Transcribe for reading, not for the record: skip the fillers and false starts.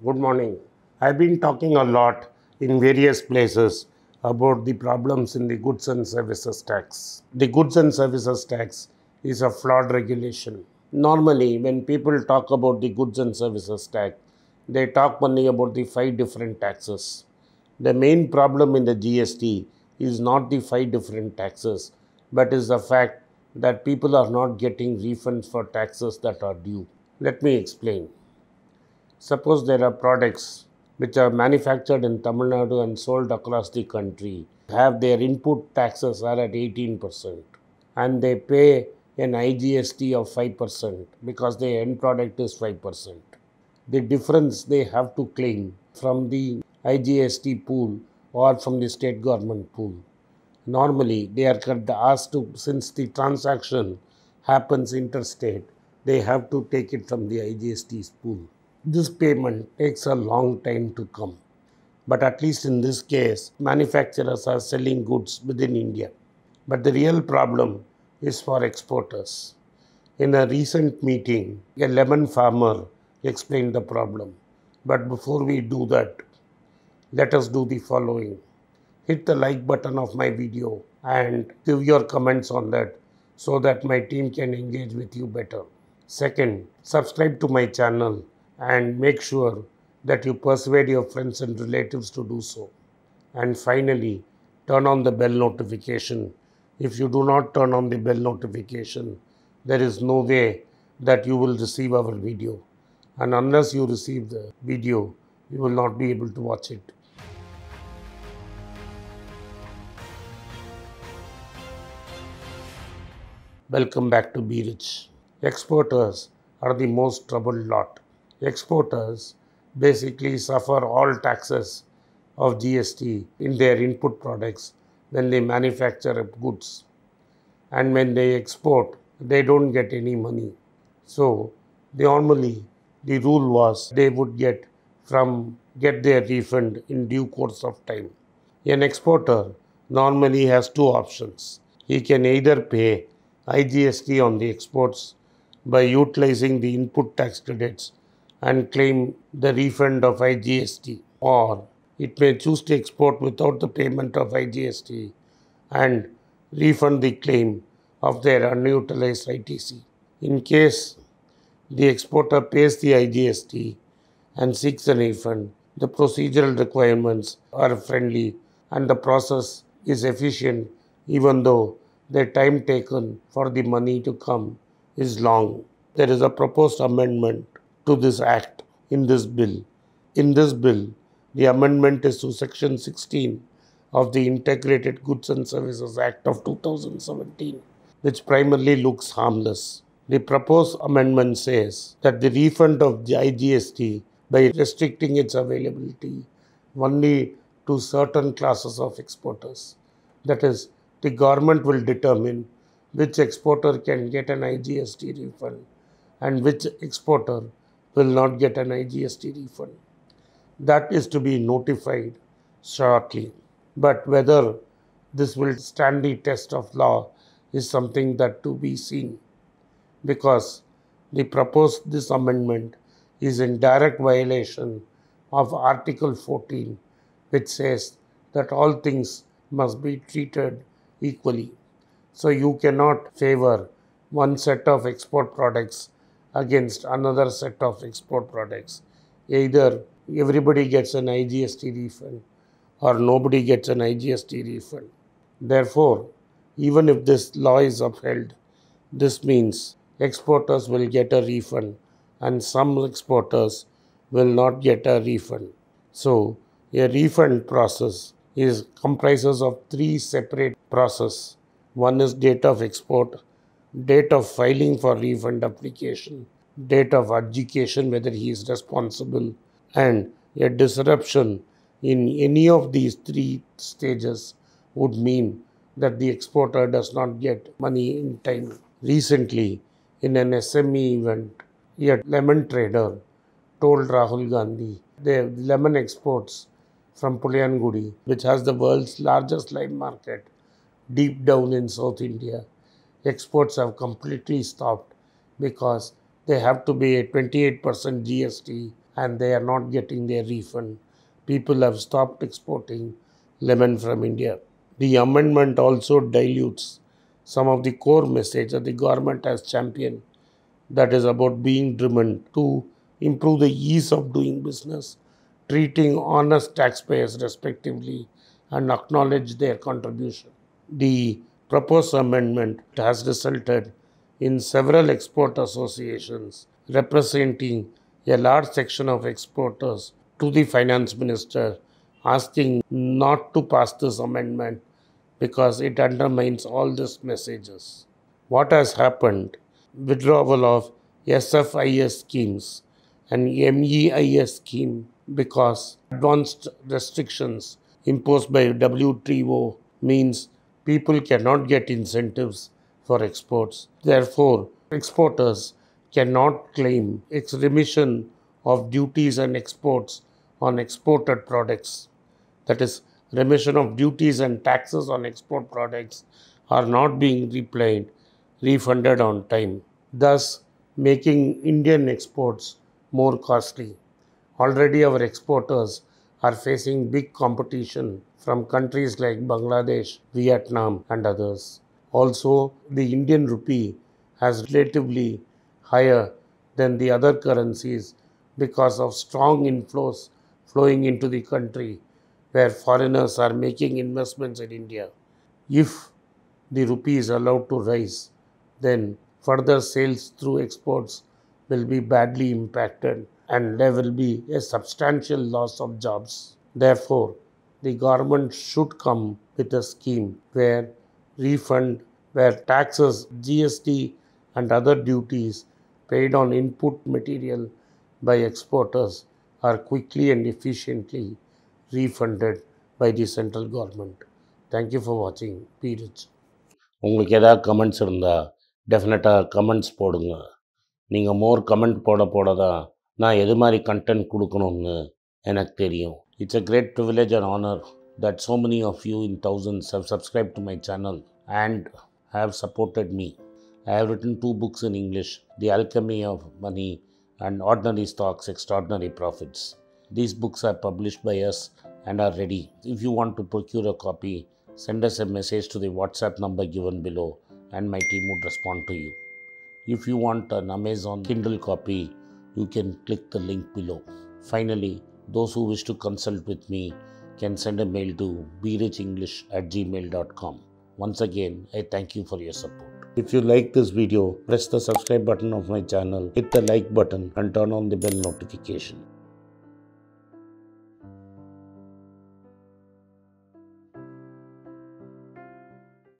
Good morning. I've been talking a lot in various places about the problems in the goods and services tax. The goods and services tax is a flawed regulation. Normally, when people talk about the goods and services tax, they talk only about the five different taxes. The main problem in the GST is not the five different taxes, but is the fact that people are not getting refunds for taxes that are due. Let me explain. Suppose there are products which are manufactured in Tamil Nadu and sold across the country, have their input taxes are at 18%, and they pay an IGST of 5% because the end product is 5%. The difference they have to claim from the IGST pool or from the state government pool. Normally, they are asked to, since the transaction happens interstate, they have to take it from the IGST pool. This payment takes a long time to come. But at least in this case, manufacturers are selling goods within India. But the real problem is for exporters. In a recent meeting, a lemon farmer explained the problem. But before we do that, let us do the following. Hit the like button of my video and give your comments on that so that my team can engage with you better. Second, subscribe to my channel and make sure that you persuade your friends and relatives to do so. And finally, turn on the bell notification. If you do not turn on the bell notification, there is no way that you will receive our video. And unless you receive the video, you will not be able to watch it. Welcome back to Be Rich. Exporters are the most troubled lot. Exporters basically suffer all taxes of GST in their input products when they manufacture goods. And when they export, they don't get any money. So normally the rule was they would get their refund in due course of time. An exporter normally has two options. He can either pay IGST on the exports by utilizing the input tax credits and claim the refund of IGST, or it may choose to export without the payment of IGST and refund the claim of their unutilized ITC. In case the exporter pays the IGST and seeks a refund, the procedural requirements are friendly and the process is efficient, even though the time taken for the money to come is long. There is a proposed amendment to this act in this bill. In this bill, the amendment is to Section 16 of the Integrated Goods and Services Act of 2017, which primarily looks harmless. The proposed amendment says that the refund of the IGST by restricting its availability only to certain classes of exporters. That is, the government will determine which exporter can get an IGST refund and which exporter will not get an IGST refund. That is to be notified shortly. But whether this will stand the test of law is something that to be seen, because this amendment is in direct violation of Article 14, which says that all things must be treated equally. So you cannot favor one set of export products against another set of export products. Either everybody gets an IGST refund or nobody gets an IGST refund. Therefore, even if this law is upheld, this means exporters will get a refund and some exporters will not get a refund. So, a refund process comprises of three separate processes. One is date of export, date of filing for refund application, date of adjudication whether he is responsible, and a disruption in any of these three stages would mean that the exporter does not get money in time. Recently, in an SME event, a lemon trader told Rahul Gandhi the lemon exports from Pulayangudi, which has the world's largest lime market deep down in South India, exports have completely stopped because they have to pay a 28% GST and they are not getting their refund. People have stopped exporting lemon from India. The amendment also dilutes some of the core message that the government has championed, that is about being driven to improve the ease of doing business, treating honest taxpayers respectively, and acknowledge their contribution. The proposed amendment has resulted in several export associations representing a large section of exporters to the finance minister asking not to pass this amendment because it undermines all these messages. What has happened? Withdrawal of SFIS schemes and MEIS scheme because advanced restrictions imposed by WTO means people cannot get incentives for exports. Therefore, exporters cannot claim remission of duties and exports on exported products. That is, remission of duties and taxes on export products are not being refunded on time, thus making Indian exports more costly. Already our exporters are facing big competition from countries like Bangladesh, Vietnam and others. Also, the Indian rupee has relatively higher than the other currencies because of strong inflows flowing into the country where foreigners are making investments in India. If the rupee is allowed to rise, then further sales through exports will be badly impacted and there will be a substantial loss of jobs. Therefore, the government should come with a scheme where refund, where taxes, GST and other duties paid on input material by exporters are quickly and efficiently refunded by the central government. Thank you for watching. Be rich. உங்களுக்கு ஏதாவது comments இருந்தால் டெஃபினட்டாக comments போடுங்க. நீங்கள் மோர் comment போட தான் நான் எது மாதிரி கண்டென்ட் கொடுக்கணும்னு எனக்கு தெரியும். It's a great privilege and honor that so many of you in thousands have subscribed to my channel and have supported me. I have written 2 books in English, The Alchemy of Money and Ordinary Stocks, Extraordinary Profits. These books are published by us and are ready. If you want to procure a copy, send us a message to the WhatsApp number given below and my team would respond to you. If you want an Amazon Kindle copy, you can click the link below. Finally, those who wish to consult with me can send a mail to berichenglish@gmail.com. Once again, I thank you for your support. If you like this video, press the subscribe button of my channel, hit the like button and turn on the bell notification.